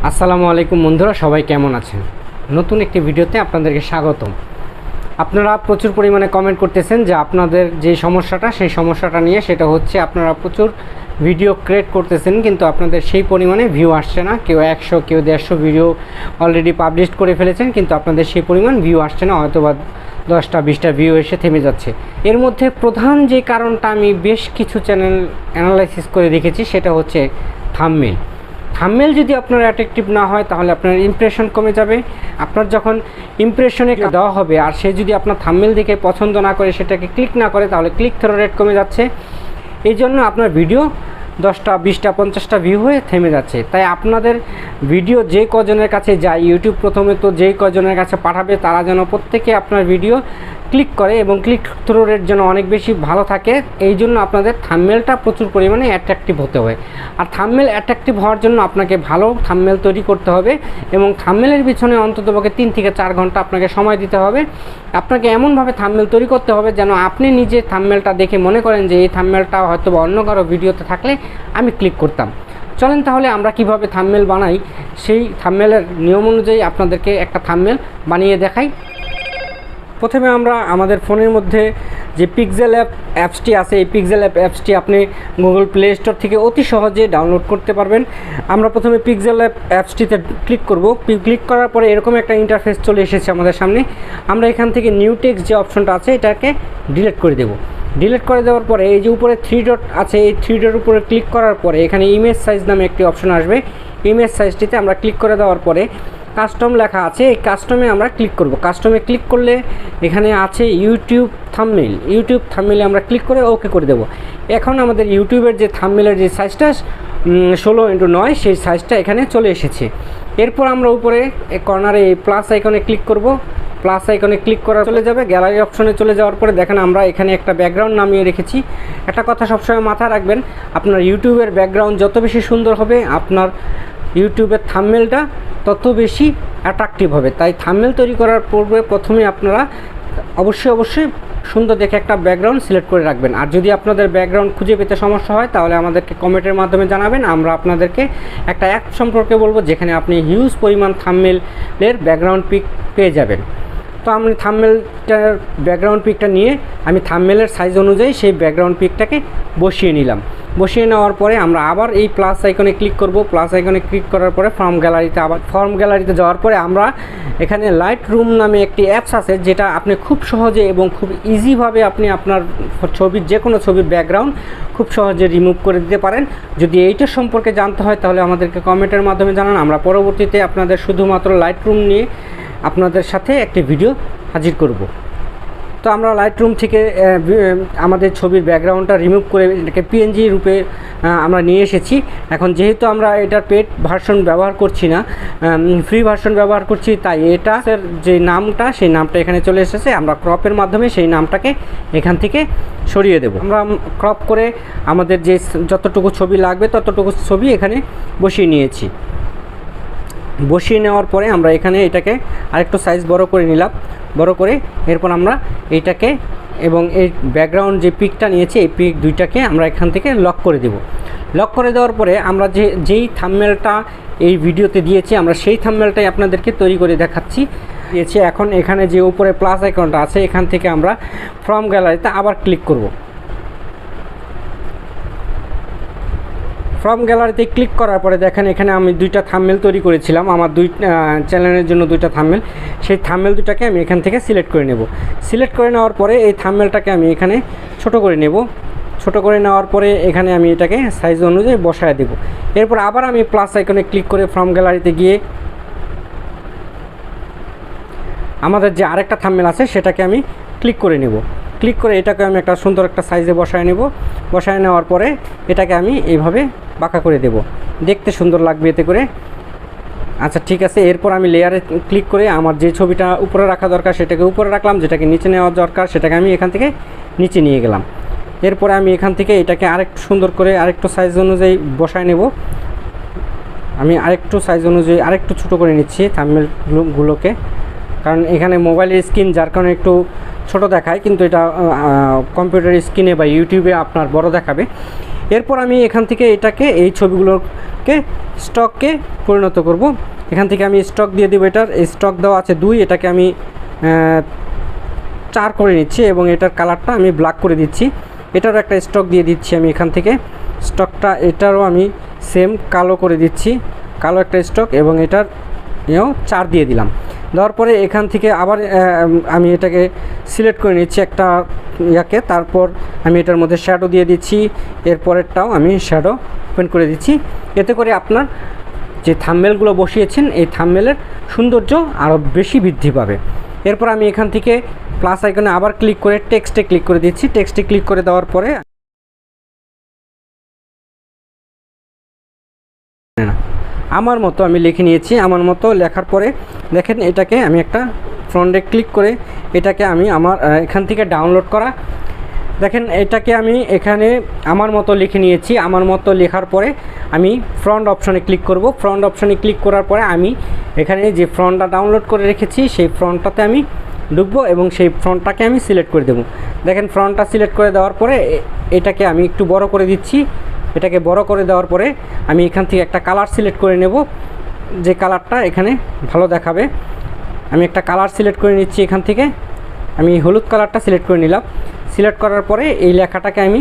আসসালামু আলাইকুম বন্ধুরা, সবাই কেমন আছেন? নতুন একটি ভিডিওতে আপনাদেরকে স্বাগতম। আপনারা প্রচুর পরিমাণে কমেন্ট করতেছেন যে আপনাদের যে সমস্যাটা সেই সমস্যাটা নিয়ে, সেটা হচ্ছে আপনারা প্রচুর ভিডিও ক্রিয়েট করতেছেন কিন্তু আপনাদের সেই পরিমাণে ভিউ আসছে না। কেউ 100 কেউ 150 ভিডিও অলরেডি পাবলিশ করে ফেলেছেন কিন্তু আপনাদের সেই পরিমাণ ভিউ আসছে না, হয়তো বা 10টা 20টা ভিউ এসে থেমে যাচ্ছে। এর মধ্যে প্রধান যে কারণটা আমি বেশ কিছু চ্যানেল অ্যানালাইসিস করে দেখেছি, সেটা হচ্ছে থাম্বনেল। থাম্বনেল যদি আপনার অ্যাট্রাকটিভ না হয় তাহলে আপনার ইমপ্রেশন কমে যাবে। আপনার যখন ইমপ্রেশনে দেওয়া হবে আর সে যদি আপনার থাম্বনেল দেখে পছন্দ না করে, সেটাকে ক্লিক না করে, তাহলে ক্লিক থ্রো রেট কমে যাচ্ছে। এই জন্য আপনার ভিডিও 10টা 20টা 50টা ভিউ হয়ে থেমে যাচ্ছে। তাই আপনাদের ভিডিও যে কজনের কাছে যায়, ইউটিউব প্রথমে তো যেই কজনের কাছে পাঠাবে তারা যেন প্রত্যেকে আপনার ভিডিও ক্লিক করে এবং ক্লিক থ্রো রেট যেন অনেক বেশি ভালো থাকে। এই জন্য আপনাদের থাম্বনেলটা প্রচুর পরিমাণে অ্যাট্রাকটিভ হতে হয়। আর থাম্বনেল অ্যাট্রাকটিভ হওয়ার জন্য আপনাকে ভালো থাম্বনেল তৈরি করতে হবে এবং থাম্বনেলের পিছনে অন্ততপক্ষে 3 থেকে 4 ঘন্টা আপনাকে সময় দিতে হবে। আপনাকে এমনভাবে থাম্বনেল তৈরি করতে হবে যেন আপনি নিজে থাম্বনেলটা দেখে মনে করেন যে এই থাম্বনেলটা হয়তো বা অন্য কারো ভিডিওতে থাকলে আমি ক্লিক করতাম। চলেন তাহলে আমরা কিভাবে থাম্বনেল বানাই, সেই থাম্বনেলের নিয়ম অনুযায়ী আপনাদেরকে একটা থাম্বনেল বানিয়ে দেখাই। প্রথমে আমরা আমাদের ফোনের মধ্যে যে পিক্সেল অ্যাপসটি আছে, এই পিক্সেল অ্যাপসটি আপনি গুগল প্লে স্টোর থেকে অতি সহজে ডাউনলোড করতে পারবেন। আমরা প্রথমে পিক্সেল অ্যাপসটিতে ক্লিক করব। ক্লিক করার পরে এরকম একটা ইন্টারফেস চলে এসেছে আমাদের সামনে। আমরা এখান থেকে নিউ টেক্সট যে অপশনটা আছে এটাকে ডিলিট করে দেব। ডিলিট করে দেওয়ার পরে এই যে উপরে 3 ডট আছে, এই 3 ডটের উপরে ক্লিক করার পরে এখানে ইমেজ সাইজ নামে একটি অপশন আসবে। ইমেজ সাইজটিতে আমরা ক্লিক করে দেওয়ার পরে কাস্টম লেখা আছে, এই কাস্টমে আমরা ক্লিক করব। কাস্টমে ক্লিক করলে এখানে আছে ইউটিউব থাম্বনেল। ইউটিউব থাম্বনেলে আমরা ক্লিক করে ওকে করে দেব। এখন আমাদের ইউটিউবের যে থাম্বনেলের যে সাইজটা 16:9 সেই সাইজটা এখানে চলে এসেছে। এরপর আমরা উপরে কর্নারে এই প্লাস আইকনে ক্লিক করব। প্লাস আইকনে ক্লিক করা চলে যাবে গ্যালারি অপশনে। চলে যাওয়ার পরে দেখেন আমরা এখানে একটা ব্যাকগ্রাউন্ড নামিয়ে রেখেছি। একটা কথা সবসময় মাথায় রাখবেন, আপনার ইউটিউবের ব্যাকগ্রাউন্ড যত বেশি সুন্দর হবে আপনার ইউটিউবের থাম্বনেলটা তত বেশি অ্যাট্রাকটিভ হবে। তাই থাম্বনেল তৈরি করার পূর্বে প্রথমে আপনারা অবশ্যই সুন্দর দেখে একটা ব্যাকগ্রাউন্ড সিলেক্ট করে রাখবেন। আর যদি আপনাদের ব্যাকগ্রাউন্ড খুঁজে পেতে সমস্যা হয় তাহলে আমাদেরকে কমেন্টের মাধ্যমে জানাবেন। আমরা আপনাদেরকে একটা অ্যাপ সম্পর্কে বলবো যেখানে আপনি হিউজ পরিমাণ থাম্বনেলের ব্যাকগ্রাউন্ড পিক পেয়ে যাবেন। তো আমি থাম্বনেলটার ব্যাকগ্রাউন্ড পিকটা নিয়ে আমি থাম্বনেলের সাইজ অনুযায়ী সেই ব্যাকগ্রাউন্ড পিকটাকে বসিয়ে নিলাম। বসিয়ে নেওয়ার পরে আমরা আবার এই প্লাস আইকনে ক্লিক করব। প্লাস আইকনে ক্লিক করার পরে ফর্ম গ্যালারিতে যাওয়ার পরে আমরা এখানে লাইট রুম নামে একটি অ্যাপস আছে, যেটা আপনি খুব সহজে এবং খুব ইজিভাবে আপনি আপনার ছবির যে কোনো ছবির ব্যাকগ্রাউন্ড খুব সহজে রিমুভ করে দিতে পারেন। যদি এইটার সম্পর্কে জানতে হয় তাহলে আমাদেরকে কমেন্টের মাধ্যমে জানান। আমরা পরবর্তীতে আপনাদের শুধুমাত্র লাইট রুম নিয়ে আপনাদের সাথে একটি ভিডিও হাজির করব। তো আমরা লাইট রুম থেকে আমাদের ছবির ব্যাকগ্রাউন্ডটা রিমুভ করে এটাকে পিএনজি রূপে আমরা নিয়ে এসেছি। এখন যেহেতু আমরা এটার পেড ভার্সন ব্যবহার করছি না, ফ্রি ভার্সন ব্যবহার করছি, তাই এটা যে নামটা সেই নামটা এখানে চলে এসেছে। আমরা ক্রপের মাধ্যমে সেই নামটাকে এখান থেকে সরিয়ে দেব। আমরা ক্রপ করে আমাদের যে যতটুকু ছবি লাগবে ততটুকু ছবি এখানে বসিয়ে নিয়েছি। বসিয়ে নেওয়ার পরে আমরা এখানে এটাকে আরেকটু সাইজ বড় করে নিলাম। বড় করে এরপর আমরা এইটাকে এবং এই ব্যাকগ্রাউন্ড যে পিকটা নিয়েছি এই পিক দুইটাকে আমরা এখান থেকে লক করে দেব। লক করে দেওয়ার পরে আমরা যেই থাম্বনেলটা এই ভিডিওতে দিয়েছি আমরা সেই থাম্বনেলটাই আপনাদেরকে তৈরি করে দেখাচ্ছি। এখন এখানে যে উপরে প্লাস আইকনটা আছে এখান থেকে আমরা ফ্রম গ্যালারিতে আবার ক্লিক করব। ফ্রম গ্যালারিতে ক্লিক করার পরে দেখেন এখানে আমি 2টা থাম্বনেল তৈরি করেছিলাম, আমার 2 চ্যানেলের জন্য 2টা থাম্বনেল। সেই থাম্বনেল দুটাকে আমি এখান থেকে সিলেক্ট করে নেব। সিলেক্ট করে নেওয়ার পরে এই থাম্বনেলটাকে আমি এখানে ছোট করে নেব। ছোট করে নেওয়ার পরে এখানে আমি এটাকে সাইজ অনুযায়ী বসায় দেব। এরপর আবার আমি প্লাস আইকনে ক্লিক করে ফ্রম গ্যালারিতে গিয়ে আমাদের যে আরেকটা থাম্বনেল আছে সেটাকে আমি ক্লিক করে নেব। ক্লিক করে এটাকে আমি একটা সুন্দর একটা সাইজে বসায় নেব। বসায় নেওয়ার পরে এটাকে আমি এইভাবে বাঁকা করে দেব, দেখতে সুন্দর লাগবে এতে করে। আচ্ছা ঠিক আছে। এরপর আমি লেয়ারে ক্লিক করে আমার যে ছবিটা উপরে রাখা দরকার সেটাকে উপরে রাখলাম, যেটাকে নিচে নেওয়া দরকার সেটাকে আমি এখান থেকে নিচে নিয়ে গেলাম। এরপরে আমি এখান থেকে এটাকে আরেকটু সুন্দর করে আরেকটু সাইজ অনুযায়ী বসায় নেব। আমি আরেকটু সাইজ অনুযায়ী আরেকটু ছোটো করে নিচ্ছি থাম্বনেলগুলোকে, কারণ এখানে মোবাইলের স্ক্রিন যার কারণে একটু ছোট দেখায়, কিন্তু এটা কম্পিউটার স্ক্রিনে বা ইউটিউবে আপনার বড় দেখাবে। এরপর আমি এখান থেকে এটাকে এই ছবিগুলোর স্টককে পরিণত করব। এখান থেকে আমি স্টক দিয়ে দেবো। এটার স্টক দেওয়া আছে 2, এটাকে আমি 4 করে নিচ্ছি এবং এটার কালারটা আমি ব্ল্যাক করে দিচ্ছি। এটারও একটা স্টক দিয়ে দিচ্ছি আমি এখান থেকে। স্টকটা এটারও আমি সেম কালো করে দিচ্ছি, কালো একটা স্টক, এবং এটার 4 দিয়ে দিলাম। দেওয়ার পরে এখান থেকে আবার আমি এটাকে সিলেক্ট করে নিচ্ছি একটা ইয়াকে। তারপর আমি এটার মধ্যে শ্যাডো দিয়ে দিচ্ছি, এরপরেরটাও আমি শ্যাডো ওপেন করে দিচ্ছি। এতে করে আপনার যে থাম্বনেলগুলো বসিয়েছেন এই থাম্বনেলের সৌন্দর্য আরও বেশি বৃদ্ধি পাবে। এরপর আমি এখান থেকে প্লাস আইকনে আবার ক্লিক করে টেক্সটে ক্লিক করে দিচ্ছি। টেক্সটে ক্লিক করে দেওয়ার পরে আমার মতো আমি লিখে নিয়েছি। আমার মতো লেখার পরে দেখেন এটাকে আমি একটা ফ্রন্টে ক্লিক করে এটাকে আমি আমার এখান থেকে ডাউনলোড করা, দেখেন এটাকে আমি এখানে আমার মতো লিখে নিয়েছি। আমার মতো লেখার পরে আমি ফ্রন্ট অপশনে ক্লিক করব। ফ্রন্ট অপশনে ক্লিক করার পরে আমি এখানে যে ফ্রন্টটা ডাউনলোড করে রেখেছি সেই ফ্রন্টটাতে আমি ঢুকবো এবং সেই ফ্রন্টটাকে আমি সিলেক্ট করে দেবো। দেখেন ফ্রন্টটা সিলেক্ট করে দেওয়ার পরে এটাকে আমি একটু বড় করে দিচ্ছি। এটাকে বড় করে দেওয়ার পরে আমি এখান থেকে একটা কালার সিলেক্ট করে নেব, যে কালারটা এখানে ভালো দেখাবে। আমি একটা কালার সিলেক্ট করে নিচ্ছি। এখান থেকে আমি হলুদ কালারটা সিলেক্ট করে নিলাম। সিলেক্ট করার পরে এই লেখাটাকে আমি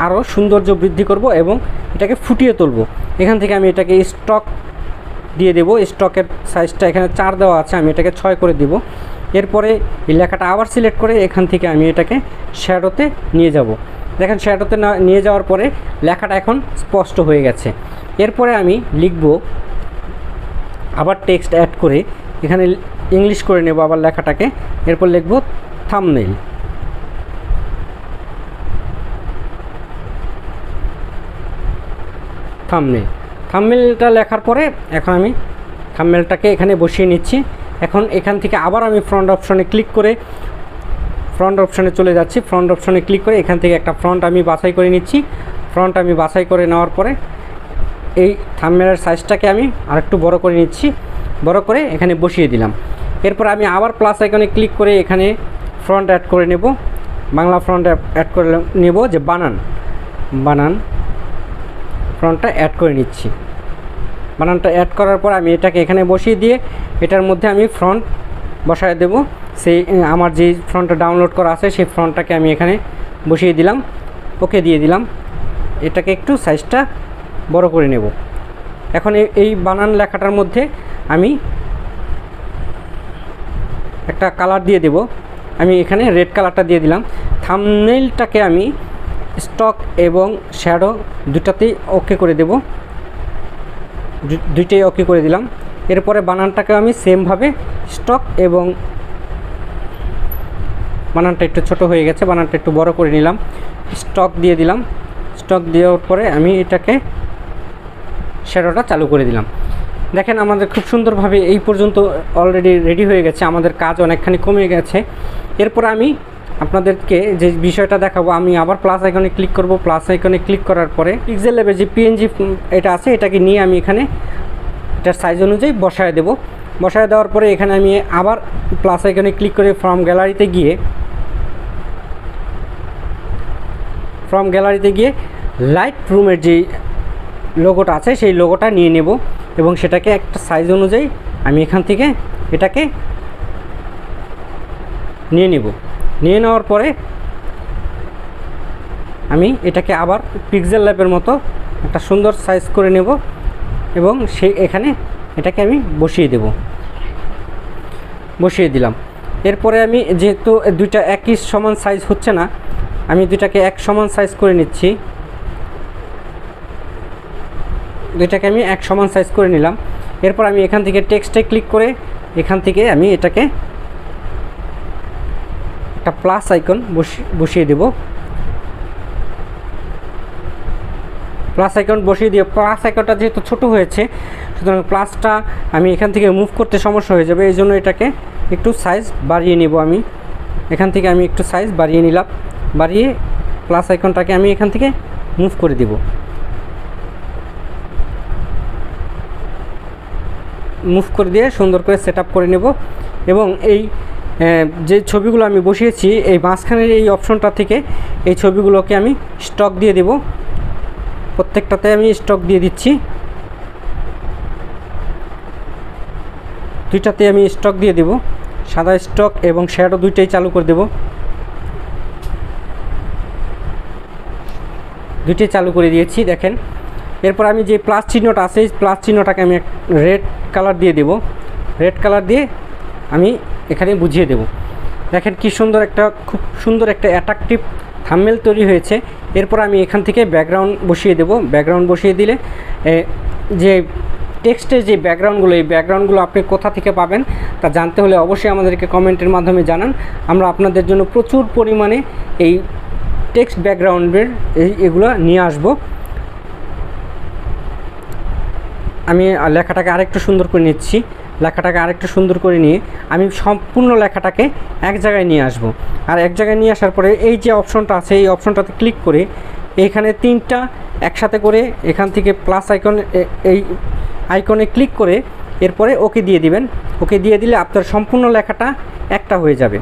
আরও সৌন্দর্য বৃদ্ধি করব এবং এটাকে ফুটিয়ে তুলব। এখান থেকে আমি এটাকে স্টক দিয়ে দেব। স্টকের সাইজটা এখানে 4 দেওয়া আছে, আমি এটাকে 6 করে দেব। এরপরে এই লেখাটা আবার সিলেক্ট করে এখান থেকে আমি এটাকে শ্যাডোতে নিয়ে যাব। দেখেন শ্যাডোতে নিয়ে যাওয়ার পরে লেখাটা এখন স্পষ্ট হয়ে গেছে। এরপরে আমি লিখব, আবার টেক্সট অ্যাড করে এখানে ইংলিশ করে নেব আবার লেখাটাকে। এরপর লিখব থাম্বনেল। থাম্বনেলটা লেখার পরে এখন আমি থাম্বনেলটাকে এখানে বসিয়ে নিচ্ছি। এখন এখান থেকে আবার আমি ফ্রন্ট অপশনে ক্লিক করে ফ্রন্ট অপশনে চলে যাচ্ছি। ফ্রন্ট অপশনে ক্লিক করে এখান থেকে একটা ফ্রন্ট আমি বাছাই করে নিচ্ছি। ফ্রন্ট আমি বাছাই করে নেওয়ার পরে এই থাম্বনেলের সাইজটাকে আমি আরেকটু বড় করে নিচ্ছি। বড় করে এখানে বসিয়ে দিলাম। এরপর আমি আবার প্লাস আইকনে ক্লিক করে এখানে ফ্রন্ট অ্যাড করে নেব, বাংলা ফ্রন্ট অ্যাড করে নেব, যে বানান ফ্রন্টটা অ্যাড করে নিচ্ছি। বানানটা অ্যাড করার পর আমি এটাকে এখানে বসিয়ে দিয়ে এটার মধ্যে আমি ফ্রন্ট বসায় দেব। সেই আমার যে ফ্রন্টটা ডাউনলোড করা আছে সেই ফ্রন্টটাকে আমি এখানে বসিয়ে দিলাম, ওকে দিয়ে দিলাম। এটাকে একটু সাইজটা বড় করে নেব। এখন এই বানান লেখাটার মধ্যে আমি একটা কালার দিয়ে দেব। আমি এখানে রেড কালারটা দিয়ে দিলাম। থাম্বনেলটাকে আমি স্টক এবং শ্যাডো দুটাতেই ওকে করে দেব, দুইটাই ওকে করে দিলাম। এরপরে বানানটাকে আমি সেমভাবে স্টক এবং বানানটা একটু ছোট হয়ে গেছে, বানানটা একটু বড় করে নিলাম, স্টক দিয়ে দিলাম। স্টক দেওয়ার পরে আমি এটাকে শ্যাডোটা চালু করে দিলাম। দেখেন আমাদের খুব সুন্দরভাবে এই পর্যন্ত অলরেডি রেডি হয়ে গেছে, আমাদের কাজ অনেকখানি কমে গেছে। এরপর আমি আপনাদেরকে যে বিষয়টা দেখাবো, আমি আবার প্লাস আইকনে ক্লিক করব। প্লাস আইকনে ক্লিক করার পরে পিক্সেল লেভেল যে পিএনজি এটা আছে এটাকে নিয়ে আমি এখানে এটার সাইজ অনুযায়ী বসায় দেব। বসায় দেওয়ার পরে এখানে আমি আবার প্লাস আইকনে ক্লিক করে ফ্রম গ্যালারিতে গিয়ে লাইট রুমের যে লোগোটা আছে সেই লোগোটা নিয়ে নেব এবং সেটাকে একটা সাইজ অনুযায়ী আমি এখান থেকে এটাকে নিয়ে নেব। নিয়ে নেওয়ার পরে আমি এটাকে আবার পিক্সেল ল্যাবের মতো একটা সুন্দর সাইজ করে নেব এবং এখানে এটাকে আমি বসিয়ে দিলাম। এরপরে আমি যেহেতু দুইটা একই সমান সাইজ হচ্ছে না, আমি দুইটাকে এক সমান সাইজ করে নিচ্ছি। দুইটাকে আমি এক সমান সাইজ করে নিলাম। এরপর আমি এখান থেকে টেক্সটে ক্লিক করে এখান থেকে আমি এটাকে একটা প্লাস আইকন বসিয়ে দেব। প্লাস আইকন বসিয়ে দিয়ে প্লাস আইকনটা যেহেতু ছোট হয়েছে সুতরাং প্লাসটা আমি এখান থেকে মুভ করতে সমস্যা হয়ে যাবে, এই জন্য এটাকে একটু সাইজ বাড়িয়ে নেব। আমি এখান থেকে আমি একটু সাইজ বাড়িয়ে নিলাম, বাড়িয়ে প্লাস আইকনটাকে আমি এখান থেকে মুভ করে দেব। মুভ করে দিয়ে সুন্দর করে সেট আপ করে নেব এবং এই যে ছবিগুলো আমি বসিয়েছি এই মাঝখানের এই অপশনটা থেকে এই ছবিগুলোকে আমি স্টক দিয়ে দেব। প্রত্যেকটাতে আমি স্টক দিয়ে দিচ্ছি। দুইটাতে আমি স্টক দিয়ে দেব, সাদা স্টক এবং শ্যাডো দুইটাই চালু করে দেব। দুইটাই চালু করে দিয়েছি দেখেন। এরপর আমি যে প্লাস চিহ্নটা আছে এই প্লাস চিহ্নটাকে আমি রেড কালার দিয়ে দেব। রেড কালার দিয়ে আমি এখানে বুঝিয়ে দেব। দেখেন কি সুন্দর একটা, খুব সুন্দর একটা অ্যাট্রাকটিভ থাম্বনেল তৈরি হয়েছে। এরপর আমি এখান থেকে ব্যাকগ্রাউন্ড বসিয়ে দেব। ব্যাকগ্রাউন্ড বসিয়ে দিলে যে টেক্সটের যে ব্যাকগ্রাউন্ডগুলো, এই ব্যাকগ্রাউন্ডগুলো আপনি কোথা থেকে পাবেন তা জানতে হলে অবশ্যই আমাদেরকে কমেন্টের মাধ্যমে জানান। আমরা আপনাদের জন্য প্রচুর পরিমাণে এই টেক্সট ব্যাকগ্রাউন্ডের এগুলো নিয়ে আসব। আমি লেখাটাকে আরেকটু সুন্দর করে নিচ্ছি। লেখাটাকে আরেকটু সুন্দর করে নিয়ে আমি সম্পূর্ণ লেখাটাকে এক জায়গায় নিয়ে আসব। আর এক জায়গায় নিয়ে আসার পরে এই যে অপশনটা আছে এই অপশনটাতে ক্লিক করে এইখানে তিনটা একসাথে করে এখান থেকে প্লাস আইকন, এই আইকনে ক্লিক করে এরপরে ওকে দিয়ে দিবেন। ওকে দিয়ে দিলে আপনার সম্পূর্ণ লেখাটা একটা হয়ে যাবে।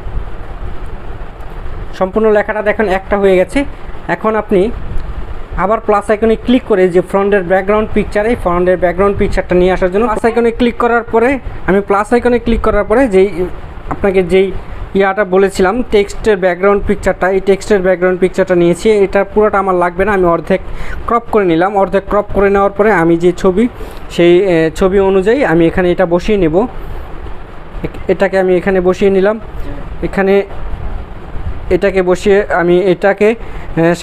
সম্পূর্ণ লেখাটা দেখেন একটা হয়ে গেছে। এখন আপনি আবার প্লাস আইকনে ক্লিক করে যে ফ্রন্টের ব্যাকগ্রাউন্ড পিকচার, এই ফ্রন্টের ব্যাকগ্রাউন্ড পিকচারটা নিয়ে আসার জন্য প্লাস আইকনে ক্লিক করার পরে আমি প্লাস আইকনে ক্লিক করার পরে যেই আপনাকে যেই ইয়াটা বলেছিলাম টেক্সটের ব্যাকগ্রাউন্ড পিকচারটা, এই টেক্সটের ব্যাকগ্রাউন্ড পিকচারটা নিয়েছি। এটা পুরোটা আমার লাগবে না, আমি অর্ধেক ক্রপ করে নিলাম। অর্ধেক ক্রপ করে নেওয়ার পরে আমি যে ছবি, সেই ছবি অনুযায়ী আমি এখানে এটা বসিয়ে নেব। এটাকে আমি এখানে বসিয়ে নিলাম। এখানে এটাকে বসিয়ে আমি এটাকে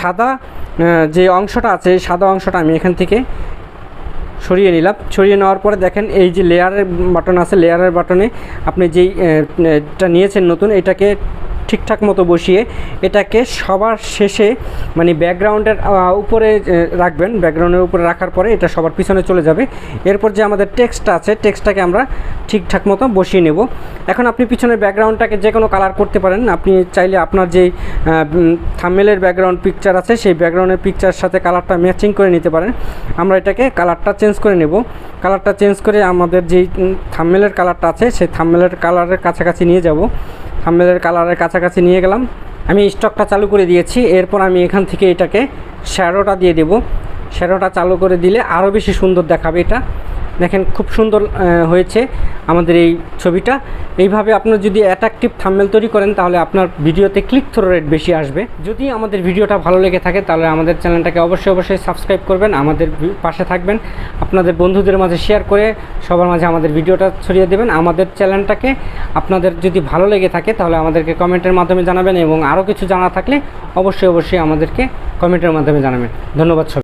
সাদা যে অংশটা আছে সাদা অংশটা আমি এখান থেকে সরিয়ে নিলাম। সরিয়ে নেওয়ার পরে দেখেন এই যে লেয়ারের বাটন আছে, লেয়ারের বাটনে আপনি যেই এটা নিয়েছেন নতুন, এটাকে ঠিকঠাক মতো বসিয়ে এটাকে সবার শেষে মানে ব্যাকগ্রাউন্ডের উপরে রাখবেন। ব্যাকগ্রাউন্ডের উপরে রাখার পরে এটা সবার পিছনে চলে যাবে। এরপর যে আমাদের টেক্সটটা আছে টেক্সটটাকে আমরা ঠিকঠাক মতো বসিয়ে নেব। এখন আপনি পিছনের ব্যাকগ্রাউন্ডটাকে যে কোনো কালার করতে পারেন। আপনি চাইলে আপনার যেই থাম্বনেলের ব্যাকগ্রাউন্ড পিকচার আছে সেই ব্যাকগ্রাউন্ডের পিকচারের সাথে কালারটা ম্যাচিং করে নিতে পারেন। আমরা এটাকে কালারটা চেঞ্জ করে নেব। কালারটা চেঞ্জ করে আমাদের যেই থাম্বনেলের কালারটা আছে সেই থাম্বনেলের কালারের কাছাকাছি নিয়ে যাব। থাম্বনেলের কালারের কাছাকাছি নিয়ে গেলাম। আমি স্টকটা চালু করে দিয়েছি। এরপর আমি এখান থেকে এটাকে শ্যাডোটা দিয়ে দেব। শ্যাডোটা চালু করে দিলে আরও বেশি সুন্দর দেখাবে। এটা দেখেন খুব সুন্দর হয়েছে আমাদের এই ছবিটা। এইভাবে আপনার যদি অ্যাট্রাকটিভ থাম্বনেল তৈরি করেন তাহলে আপনার ভিডিওতে ক্লিক থ্রু রেট বেশি আসবে। যদি আমাদের ভিডিওটা ভালো লেগে থাকে তাহলে আমাদের চ্যানেলটাকে অবশ্যই সাবস্ক্রাইব করবেন, আমাদের পাশে থাকবেন, আপনাদের বন্ধুদের মাঝে শেয়ার করে সবার মাঝে আমাদের ভিডিওটা ছড়িয়ে দেবেন। আমাদের চ্যানেলটাকে আপনাদের যদি ভালো লেগে থাকে তাহলে আমাদেরকে কমেন্টের মাধ্যমে জানাবেন এবং আরও কিছু জানা থাকলে অবশ্যই আমাদেরকে কমেন্টের মাধ্যমে জানাবেন। ধন্যবাদ।